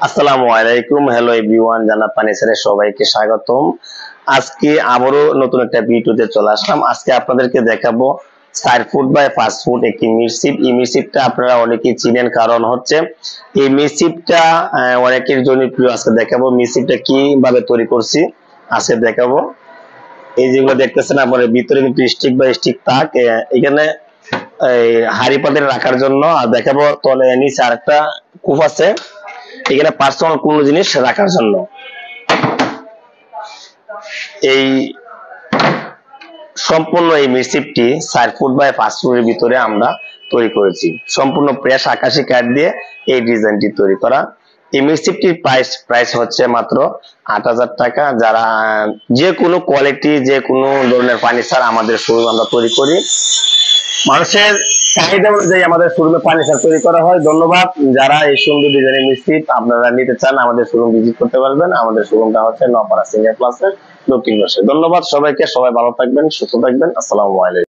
আসসালামু আলাইকুম, hello everyone, জান্নাত ফার্নিচারে সবাইকে স্বাগতম। আজকে আবারও নতুন একটা ভিডিওতে চলে আসলাম। আজকে আপনাদেরকে দেখাবো 4 ফুট বাই 5 ফুট একটি মিরসিপ। এই মিরসিপটা আপনারা অনেকেই চিনেন, কারণ হচ্ছে এই মিরসিপটা অনেকের জনপ্রিয়। আজকে দেখাবো মিরসিপটা কিভাবে তৈরি করছি, আজকে দেখাবো। এই যেগুলো দেখতেছেন আপনার ভিতরে কিন্তু স্টিক বা স্টিক তাক, এখানে এই হাড়ি পাতিল রাখার জন্য। আর দেখাবো তলে নিচে আরেকটা কূপ আছে, এখানে পার্সোনাল কোনো জিনিস রাখার জন্য। এই সম্পূর্ণ এই মিরসিপটি 4 ফুট বাই 5 ফুটের ভিতরে আমরা তৈরি করেছি। সম্পূর্ণ প্রেস আকাশি কাঠ দিয়ে এই ডিজাইনটি তৈরি করা। এই মিরসিপটির প্রাইস হচ্ছে মাত্র 8,000 টাকা। যারা যে কোনো কোয়ালিটি, যে কোনো ধরনের ফার্নিচার আমাদের শোরুম আমরা তৈরি করি, মানুষের চাহিদা অনুযায়ী আমাদের শোরুমে ফার্নিচার তৈরি করা হয়। ধন্যবাদ। যারা এই সুন্দর ডিজাইনের মিস্ত্রি আপনারা নিতে চান, আমাদের শোরুম ভিজিট করতে পারবেন। আমাদের শোরুমটা হচ্ছে নপাড়া সিনিয়র প্লাসের দক্ষিণ পাশে। ধন্যবাদ সবাইকে, সবাই ভালো থাকবেন, সুস্থ থাকবেন। আসসালামু আলাইকুম।